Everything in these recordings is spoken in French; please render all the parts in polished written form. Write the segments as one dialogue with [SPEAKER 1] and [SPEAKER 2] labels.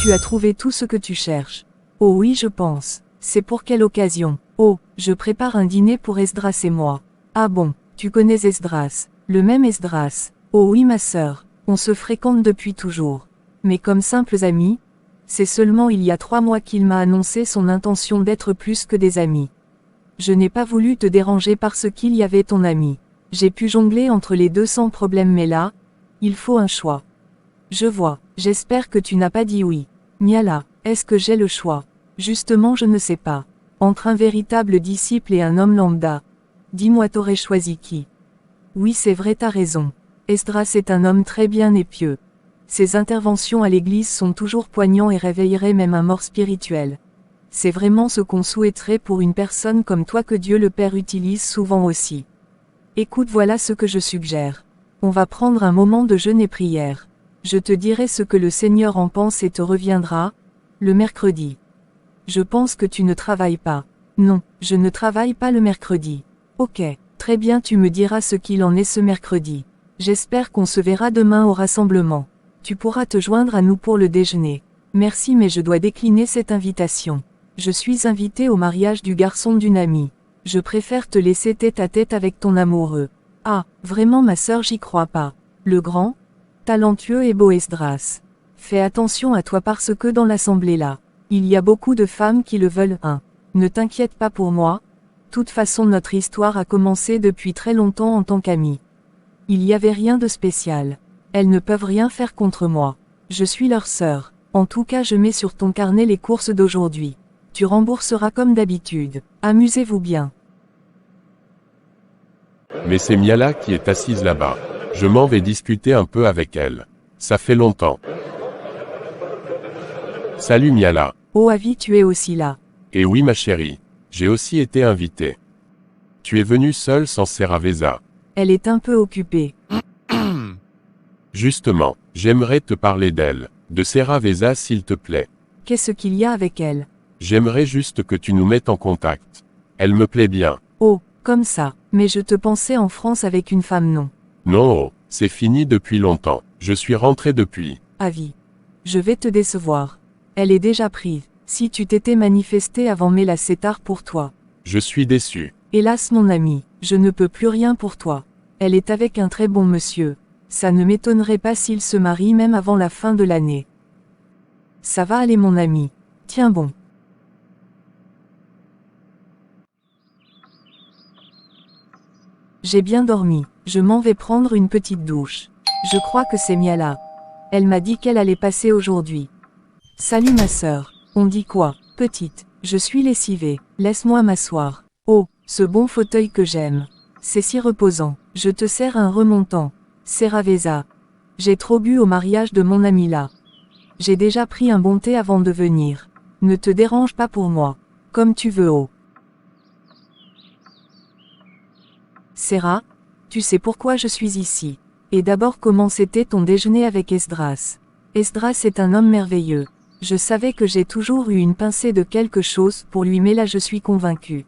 [SPEAKER 1] tu as trouvé tout ce que tu cherches. Oh oui, je pense. C'est pour quelle occasion? Oh, je prépare un dîner pour Esdras et moi. Ah bon, tu connais Esdras, le même Esdras. Oh oui ma sœur, on se fréquente depuis toujours. Mais comme simples amis? C'est seulement il y a 3 mois qu'il m'a annoncé son intention d'être plus que des amis. Je n'ai pas voulu te déranger parce qu'il y avait ton ami. J'ai pu jongler entre les deux sans problème mais là, il faut un choix. Je vois, j'espère que tu n'as pas dit oui. Miala, est-ce que j'ai le choix? Justement je ne sais pas. Entre un véritable disciple et un homme lambda. Dis-moi t'aurais choisi qui? Oui c'est vrai t'as raison. Esdras est un homme très bien et pieux. Ses interventions à l'église sont toujours poignants et réveilleraient même un mort spirituel. C'est vraiment ce qu'on souhaiterait pour une personne comme toi que Dieu le Père utilise souvent aussi. Écoute voilà ce que je suggère. On va prendre un moment de jeûne et prière. Je te dirai ce que le Seigneur en pense et te reviendra, le mercredi. Je pense que tu ne travailles pas. Non, je ne travaille pas le mercredi. Ok, très bien tu me diras ce qu'il en est ce mercredi. J'espère qu'on se verra demain au rassemblement. Tu pourras te joindre à nous pour le déjeuner. Merci mais je dois décliner cette invitation. Je suis invité au mariage du garçon d'une amie. Je préfère te laisser tête à tête avec ton amoureux. Ah, vraiment ma sœur j'y crois pas. Le grand, talentueux et beau Esdras. Fais attention à toi parce que dans l'assemblée là, il y a beaucoup de femmes qui le veulent. Ne t'inquiète pas pour moi. Toute façon notre histoire a commencé depuis très longtemps en tant qu'amis. Il y avait rien de spécial. Elles ne peuvent rien faire contre moi. Je suis leur sœur. En tout cas je mets sur ton carnet les courses d'aujourd'hui. Tu rembourseras comme d'habitude. Amusez-vous bien.
[SPEAKER 2] Mais c'est Miala qui est assise là-bas. Je m'en vais discuter un peu avec elle. Ça fait longtemps. Salut Miala.
[SPEAKER 1] Oh Avi tu es aussi là.
[SPEAKER 2] Et oui ma chérie. J'ai aussi été invité. Tu es venue seule sans Seraveza.
[SPEAKER 1] Elle est un peu occupée.
[SPEAKER 2] Justement, j'aimerais te parler d'elle, de Seraveza s'il te plaît.
[SPEAKER 1] Qu'est-ce qu'il y a avec elle?
[SPEAKER 2] J'aimerais juste que tu nous mettes en contact. Elle me plaît bien.
[SPEAKER 1] Oh, comme ça. Mais je te pensais en France avec une femme non.
[SPEAKER 2] Non, c'est fini depuis longtemps. Je suis rentré depuis.
[SPEAKER 1] Avi. Je vais te décevoir. Elle est déjà prise. Si tu t'étais manifesté avant mai là c'est tard pour toi.
[SPEAKER 2] Je suis déçu.
[SPEAKER 1] Hélas mon ami, je ne peux plus rien pour toi. Elle est avec un très bon monsieur. Ça ne m'étonnerait pas s'il se marie même avant la fin de l'année. Ça va aller mon ami. Tiens bon. J'ai bien dormi, je m'en vais prendre une petite douche. Je crois que c'est Miala. Elle m'a dit qu'elle allait passer aujourd'hui. Salut ma sœur, on dit quoi, petite, je suis lessivée, laisse-moi m'asseoir. Oh, ce bon fauteuil que j'aime. C'est si reposant, je te sers un remontant. Seraveza. J'ai trop bu au mariage de mon ami là. J'ai déjà pris un bon thé avant de venir. Ne te dérange pas pour moi. Comme tu veux oh. Sera, tu sais pourquoi je suis ici. Et d'abord comment c'était ton déjeuner avec Esdras. Esdras est un homme merveilleux. Je savais que j'ai toujours eu une pincée de quelque chose pour lui mais là je suis convaincue.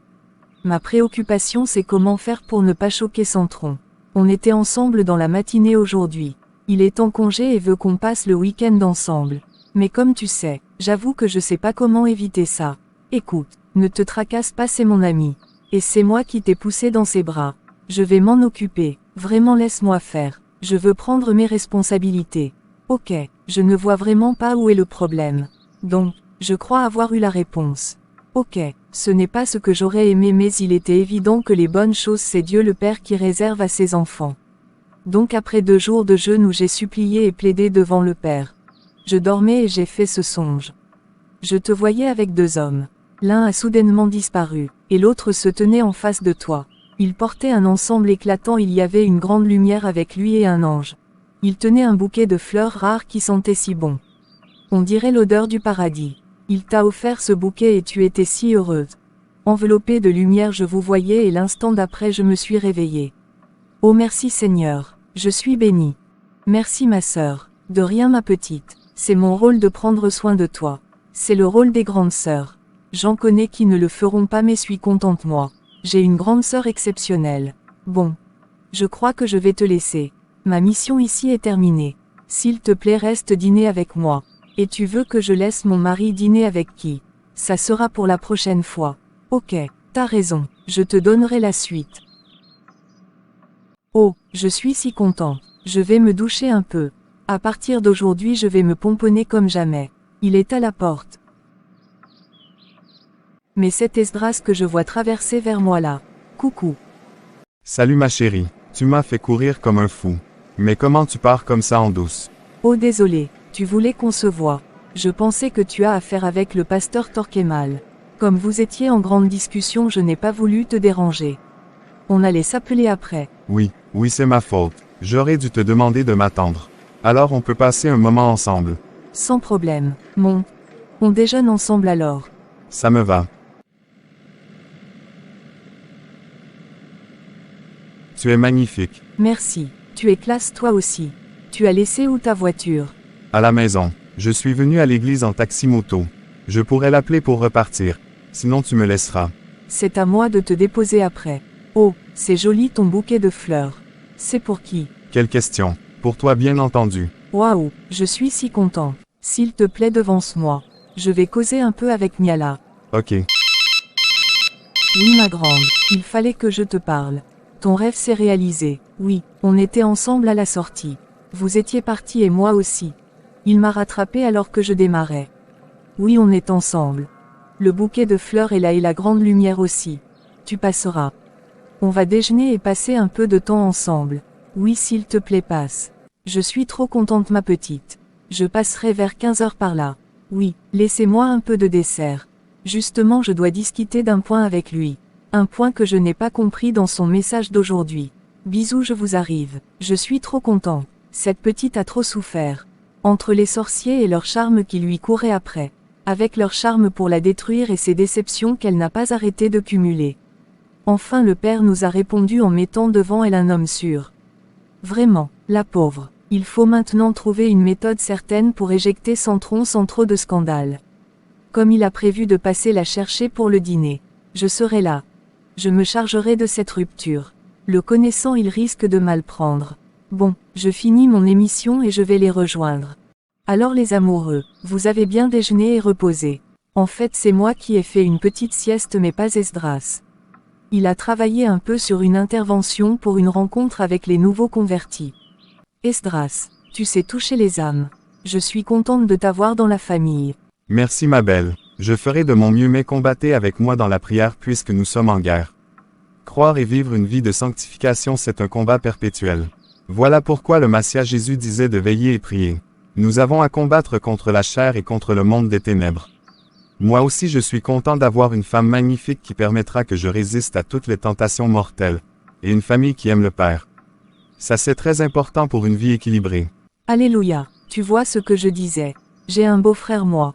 [SPEAKER 1] Ma préoccupation c'est comment faire pour ne pas choquer Centron. On était ensemble dans la matinée aujourd'hui. Il est en congé et veut qu'on passe le week-end ensemble. Mais comme tu sais, j'avoue que je sais pas comment éviter ça. Écoute, ne te tracasse pas c'est mon ami. Et c'est moi qui t'ai poussé dans ses bras. Je vais m'en occuper, vraiment laisse-moi faire. Je veux prendre mes responsabilités. Ok, je ne vois vraiment pas où est le problème. Donc, je crois avoir eu la réponse. Ok, ce n'est pas ce que j'aurais aimé mais il était évident que les bonnes choses c'est Dieu le Père qui réserve à ses enfants. Donc après 2 jours de jeûne où j'ai supplié et plaidé devant le Père. Je dormais et j'ai fait ce songe. Je te voyais avec 2 hommes. L'un a soudainement disparu, et l'autre se tenait en face de toi. Ils portaient un ensemble éclatant, il y avait une grande lumière avec lui et un ange. Il tenait un bouquet de fleurs rares qui sentaient si bon. On dirait l'odeur du paradis. Il t'a offert ce bouquet et tu étais si heureuse. Enveloppée de lumière je vous voyais et l'instant d'après je me suis réveillée. Oh merci Seigneur, je suis bénie. Merci ma sœur, de rien ma petite, c'est mon rôle de prendre soin de toi. C'est le rôle des grandes sœurs. J'en connais qui ne le feront pas mais suis contente moi. J'ai une grande sœur exceptionnelle. Bon. Je crois que je vais te laisser. Ma mission ici est terminée. S'il te plaît reste dîner avec moi. Et tu veux que je laisse mon mari dîner avec qui? Ça sera pour la prochaine fois. Ok, t'as raison, je te donnerai la suite. Oh, je suis si content. Je vais me doucher un peu. À partir d'aujourd'hui je vais me pomponner comme jamais. Il est à la porte. Mais c'est Esdras que je vois traverser vers moi là. Coucou.
[SPEAKER 3] Salut ma chérie, tu m'as fait courir comme un fou. Mais comment tu pars comme ça en douce?
[SPEAKER 1] Oh désolé, tu voulais qu'on se voie. Je pensais que tu as affaire avec le pasteur Torquemada. Comme vous étiez en grande discussion, je n'ai pas voulu te déranger. On allait s'appeler après.
[SPEAKER 3] Oui, c'est ma faute. J'aurais dû te demander de m'attendre. Alors on peut passer un moment ensemble.
[SPEAKER 1] Sans problème, on déjeune ensemble alors.
[SPEAKER 3] Ça me va. Tu es magnifique.
[SPEAKER 1] Merci, tu es classe toi aussi. Tu as laissé où ta voiture?
[SPEAKER 3] À la maison. Je suis venu à l'église en taxi-moto. Je pourrais l'appeler pour repartir. Sinon tu me laisseras.
[SPEAKER 1] C'est à moi de te déposer après. Oh, c'est joli ton bouquet de fleurs. C'est pour qui?
[SPEAKER 3] Quelle question. Pour toi bien entendu.
[SPEAKER 1] Waouh, je suis si content. S'il te plaît devance-moi. Je vais causer un peu avec Niala.
[SPEAKER 3] Ok.
[SPEAKER 1] Oui ma grande, il fallait que je te parle. Ton rêve s'est réalisé. Oui, on était ensemble à la sortie. Vous étiez partis et moi aussi. Il m'a rattrapé alors que je démarrais. Oui, on est ensemble. Le bouquet de fleurs est là et la grande lumière aussi. Tu passeras. On va déjeuner et passer un peu de temps ensemble. Oui, s'il te plaît, passe. Je suis trop contente ma petite. Je passerai vers 15h par là. Oui, laissez-moi un peu de dessert. Justement, je dois discuter d'un point avec lui. Un point que je n'ai pas compris dans son message d'aujourd'hui. Bisous, je vous arrive. Je suis trop content. Cette petite a trop souffert. Entre les sorciers et leur charme qui lui couraient après. Avec leur charme pour la détruire et ses déceptions qu'elle n'a pas arrêté de cumuler. Enfin le père nous a répondu en mettant devant elle un homme sûr. Vraiment, la pauvre. Il faut maintenant trouver une méthode certaine pour éjecter Centron sans trop de scandale. Comme il a prévu de passer la chercher pour le dîner. Je serai là. Je me chargerai de cette rupture. Le connaissant, il risque de mal prendre. Bon, je finis mon émission et je vais les rejoindre. Alors les amoureux, vous avez bien déjeuné et reposé. En fait c'est moi qui ai fait une petite sieste mais pas Esdras. Il a travaillé un peu sur une intervention pour une rencontre avec les nouveaux convertis. Esdras, tu sais toucher les âmes. Je suis contente de t'avoir dans la famille.
[SPEAKER 3] Merci ma belle. Je ferai de mon mieux mais combattez avec moi dans la prière puisque nous sommes en guerre. Croire et vivre une vie de sanctification c'est un combat perpétuel. Voilà pourquoi le Messie Jésus disait de veiller et prier. Nous avons à combattre contre la chair et contre le monde des ténèbres. Moi aussi je suis content d'avoir une femme magnifique qui permettra que je résiste à toutes les tentations mortelles. Et une famille qui aime le Père. Ça c'est très important pour une vie équilibrée.
[SPEAKER 1] Alléluia, tu vois ce que je disais. J'ai un beau-frère moi.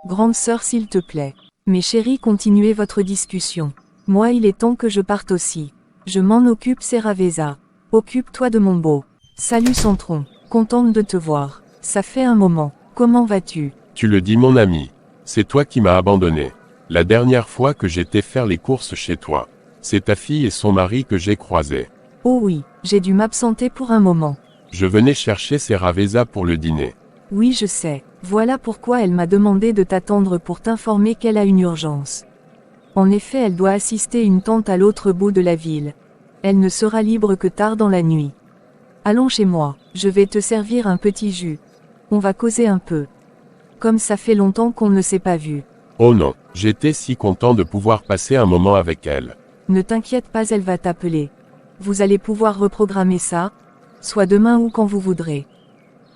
[SPEAKER 1] Grande sœur s'il te plaît. Mes chéris, continuez votre discussion. Moi il est temps que je parte aussi. Je m'en occupe Séravesa. Occupe-toi de mon beau. Salut Centron, contente de te voir. Ça fait un moment. Comment vas-tu?
[SPEAKER 2] Tu le dis mon ami. C'est toi qui m'as abandonné. La dernière fois que j'étais faire les courses chez toi. C'est ta fille et son mari que j'ai croisés.
[SPEAKER 1] Oh oui, j'ai dû m'absenter pour un moment.
[SPEAKER 2] Je venais chercher Séravesa pour le dîner.
[SPEAKER 1] Oui je sais. Voilà pourquoi elle m'a demandé de t'attendre pour t'informer qu'elle a une urgence. En effet, elle doit assister une tante à l'autre bout de la ville. Elle ne sera libre que tard dans la nuit. Allons chez moi, je vais te servir un petit jus. On va causer un peu. Comme ça fait longtemps qu'on ne s'est pas vu.
[SPEAKER 2] Oh non, j'étais si content de pouvoir passer un moment avec elle.
[SPEAKER 1] Ne t'inquiète pas, elle va t'appeler. Vous allez pouvoir reprogrammer ça, soit demain ou quand vous voudrez.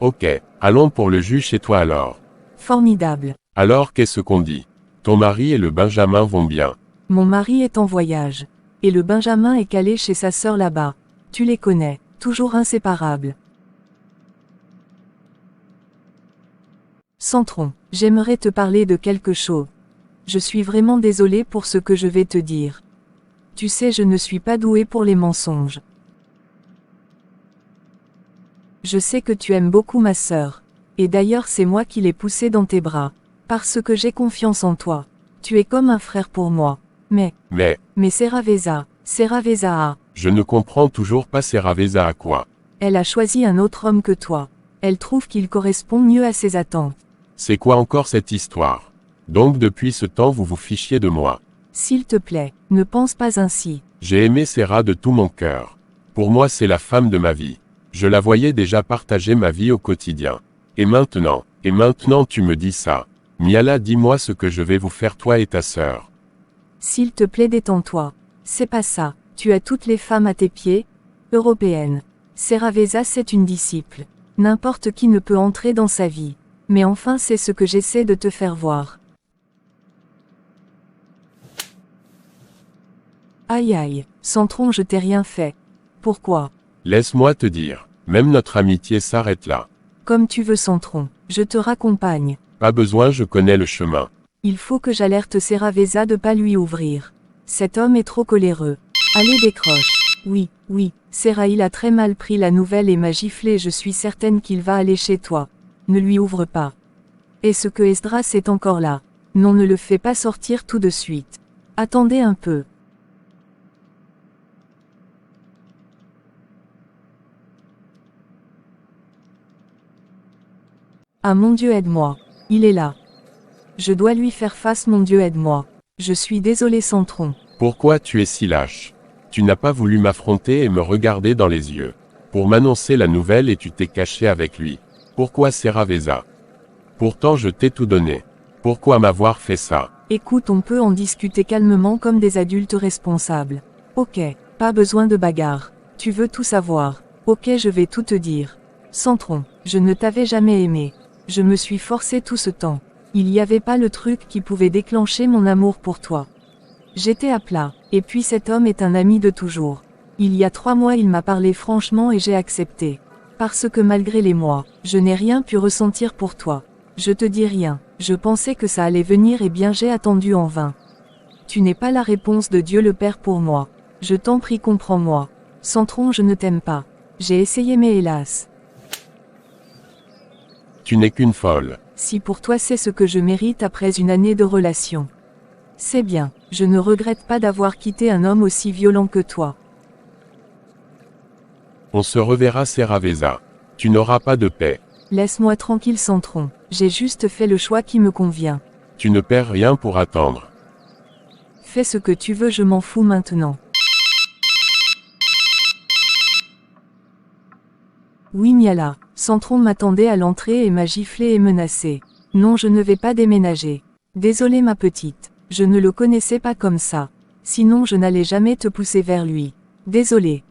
[SPEAKER 2] Ok, allons pour le jus chez toi alors.
[SPEAKER 1] Formidable.
[SPEAKER 2] Alors qu'est-ce qu'on dit? Ton mari et le Benjamin vont bien.
[SPEAKER 1] Mon mari est en voyage. Et le Benjamin est calé chez sa sœur là-bas. Tu les connais, toujours inséparables. Centron, j'aimerais te parler de quelque chose. Je suis vraiment désolée pour ce que je vais te dire. Tu sais, je ne suis pas douée pour les mensonges. Je sais que tu aimes beaucoup ma sœur. Et d'ailleurs c'est moi qui l'ai poussée dans tes bras. Parce que j'ai confiance en toi. Tu es comme un frère pour moi. Mais Séravesa,
[SPEAKER 2] Je ne comprends toujours pas Seravezza à quoi.
[SPEAKER 1] Elle a choisi un autre homme que toi. Elle trouve qu'il correspond mieux à ses attentes.
[SPEAKER 2] C'est quoi encore cette histoire? Donc depuis ce temps vous vous fichiez de moi.
[SPEAKER 1] S'il te plaît, ne pense pas ainsi.
[SPEAKER 2] J'ai aimé Sera de tout mon cœur. Pour moi c'est la femme de ma vie. Je la voyais déjà partager ma vie au quotidien. Et maintenant tu me dis ça. Miala, dis-moi ce que je vais vous faire toi et ta sœur.
[SPEAKER 1] S'il te plaît, détends-toi. C'est pas ça. Tu as toutes les femmes à tes pieds, européennes. Seravezza, c'est une disciple. N'importe qui ne peut entrer dans sa vie. Mais enfin, c'est ce que j'essaie de te faire voir. Aïe aïe, Centron, je t'ai rien fait. Pourquoi?
[SPEAKER 2] Laisse-moi te dire, même notre amitié s'arrête là.
[SPEAKER 1] Comme tu veux, Centron, je te raccompagne.
[SPEAKER 2] Pas besoin, je connais le chemin.
[SPEAKER 1] Il faut que j'alerte Seravezza de pas lui ouvrir. Cet homme est trop coléreux. Allez, décroche. Oui, Sera, il a très mal pris la nouvelle et m'a giflé, je suis certaine qu'il va aller chez toi. Ne lui ouvre pas. Est-ce que Esdras est encore là? Non, ne le fais pas sortir tout de suite. Attendez un peu. Ah mon Dieu, aide-moi. Il est là. Je dois lui faire face, mon Dieu, aide-moi. Je suis désolé, Centron.
[SPEAKER 2] Pourquoi tu es si lâche? Tu n'as pas voulu m'affronter et me regarder dans les yeux. Pour m'annoncer la nouvelle et tu t'es caché avec lui. Pourquoi Seravezza? Pourtant je t'ai tout donné. Pourquoi m'avoir fait ça?
[SPEAKER 1] Écoute, on peut en discuter calmement comme des adultes responsables. Ok, pas besoin de bagarre. Tu veux tout savoir. Ok, je vais tout te dire. Centron, je ne t'avais jamais aimé. Je me suis forcé tout ce temps. Il n'y avait pas le truc qui pouvait déclencher mon amour pour toi. J'étais à plat, et puis cet homme est un ami de toujours. Il y a 3 mois il m'a parlé franchement et j'ai accepté. Parce que malgré les mois, je n'ai rien pu ressentir pour toi. Je te dis rien, je pensais que ça allait venir et bien j'ai attendu en vain. Tu n'es pas la réponse de Dieu le Père pour moi. Je t'en prie, comprends-moi. Centron, je ne t'aime pas. J'ai essayé mais hélas.
[SPEAKER 2] Tu n'es qu'une folle.
[SPEAKER 1] Si pour toi c'est ce que je mérite après une année de relation. C'est bien, je ne regrette pas d'avoir quitté un homme aussi violent que toi.
[SPEAKER 2] On se reverra, Seravezza. Tu n'auras pas de paix.
[SPEAKER 1] Laisse-moi tranquille, Centron. J'ai juste fait le choix qui me convient.
[SPEAKER 2] Tu ne perds rien pour attendre.
[SPEAKER 1] Fais ce que tu veux, je m'en fous maintenant. Oui, Miala. Centron m'attendait à l'entrée et m'a giflé et menacé. Non, je ne vais pas déménager. Désolée ma petite. Je ne le connaissais pas comme ça. Sinon je n'allais jamais te pousser vers lui. Désolée.